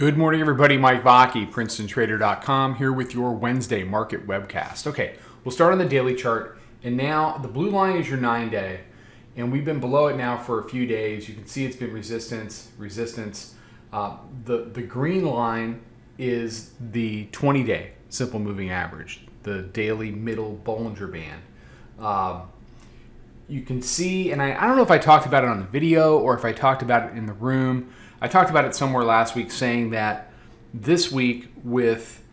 Good morning, everybody. Mike Vacchi, Princetontrader.com, here with your Wednesday market webcast. Okay, we'll start on the daily chart. And now the blue line is your 9-day. And we've been below it now for a few days. You can see it's been resistance. The green line is the 20-day simple moving average, the daily middle Bollinger Band. You can see, and I don't know if I talked about it on the video or if I talked about it in the room. I talked about it somewhere last week, saying that this week with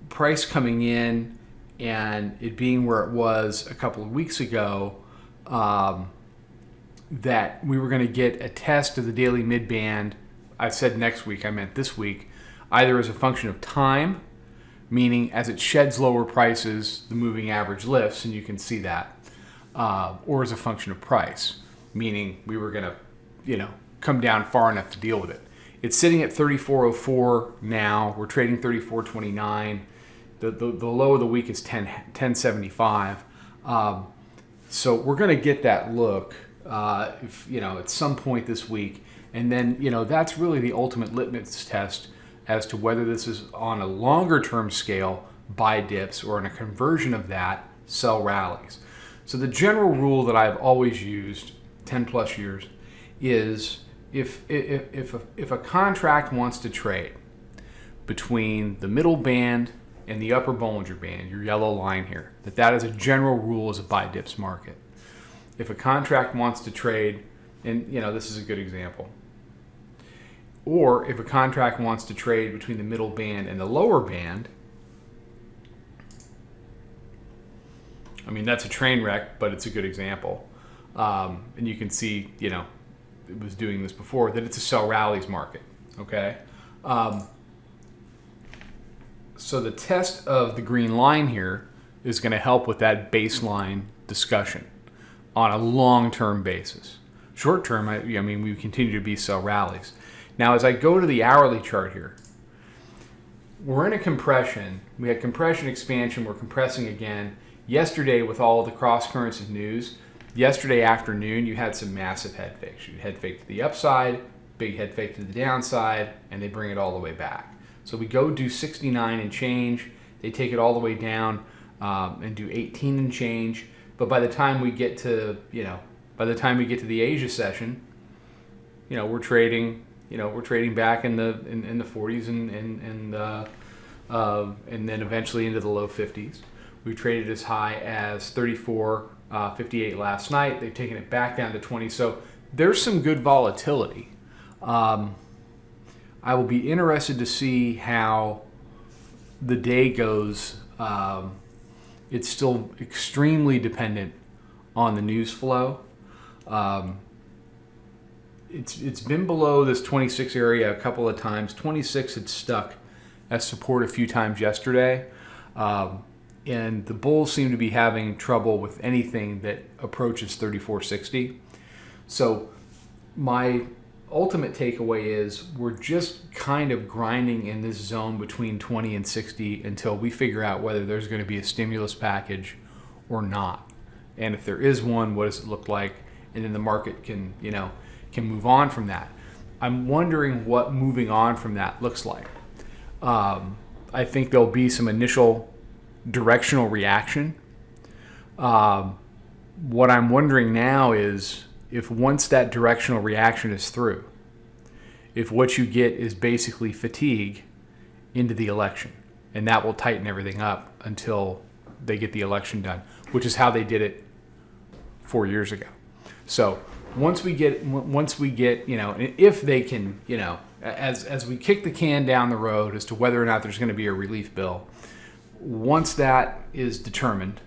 price coming in and it being where it was a couple of weeks ago, that we were going to get a test of the daily mid band. I said next week, I meant this week, either as a function of time, meaning as it sheds lower prices, the moving average lifts, and you can see that, or as a function of price, meaning we were going to, come down far enough to deal with it. It's sitting at 34.04 now. We're trading 34.29. The low of the week is 10.75. So we're going to get that look, at some point this week, and then that's really the ultimate litmus test as to whether this is on a longer term scale, buy dips, or in a conversion of that, sell rallies. So the general rule that I've always used 10 plus years is if a contract wants to trade between the middle band and the upper Bollinger Band, your yellow line here, that is a general rule as a buy dips market. If a contract wants to trade, and this is a good example, or if a contract wants to trade between the middle band and the lower band, I mean, that's a train wreck, but it's a good example. And you can see, it was doing this before, that it's a sell rallies market, okay? So the test of the green line here is going to help with that baseline discussion on a long-term basis. Short-term, I mean, we continue to be sell rallies. Now, as I go to the hourly chart here, we're in a compression. We had compression expansion. We're compressing again. Yesterday, with all of the cross currents of news, yesterday afternoon, you had some massive head fakes. You head fake to the upside, big head fake to the downside, and they bring it all the way back. So we go do 69 and change. They take it all the way down and do 18 and change. But by the time we get to, the Asia session, we're trading, back in the 40s and then eventually into the low 50s. We traded as high as 34.58 last night. They've taken it back down to 20. So there's some good volatility. I will be interested to see how the day goes. It's still extremely dependent on the news flow. It's been below this 26 area a couple of times. 26 had stuck as support a few times yesterday. And the bulls seem to be having trouble with anything that approaches 34.60. So my ultimate takeaway is we're just kind of grinding in this zone between 20 and 60 until we figure out whether there's going to be a stimulus package or not. And if there is one, what does it look like? And then the market can move on from that. I'm wondering what moving on from that looks like. I think there'll be some initial directional reaction. What I'm wondering now is if once that directional reaction is through, if what you get is basically fatigue into the election, and that will tighten everything up until they get the election done, which is how they did it 4 years ago. So once we get, if they can, as we kick the can down the road as to whether or not there's going to be a relief bill, once that is determined,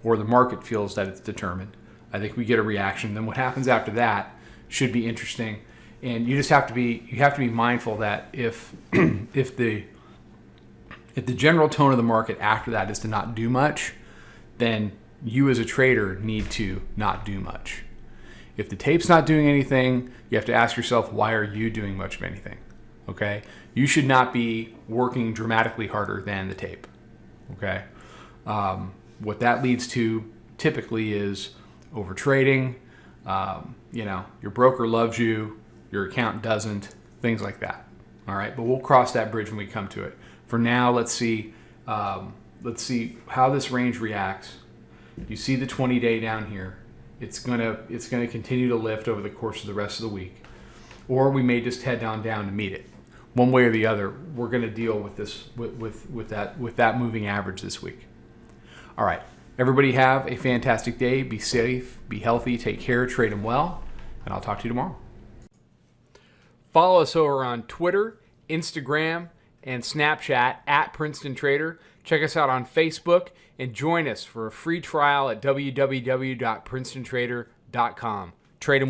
or the market feels that it's determined, I think we get a reaction. Then what happens after that should be interesting. And you just have to be mindful that if the general tone of the market after that is to not do much, then you as a trader need to not do much. If the tape's not doing anything, you have to ask yourself, why are you doing much of anything? Okay? You should not be working dramatically harder than the tape. Okay? What that leads to typically is over trading. Your broker loves you, your account doesn't, things like that. All right, but we'll cross that bridge when we come to it. For now, let's see how this range reacts. You see the 20-day down here. It's gonna continue to lift over the course of the rest of the week, or we may just head down to meet it. One way or the other, we're going to deal with this with that moving average this week. All right, everybody have a fantastic day. Be safe, be healthy, take care, trade them well, and I'll talk to you tomorrow. Follow us over on Twitter, Instagram, and Snapchat at Princetontrader. Check us out on Facebook and join us for a free trial at www.princetontrader.com. Trade them well.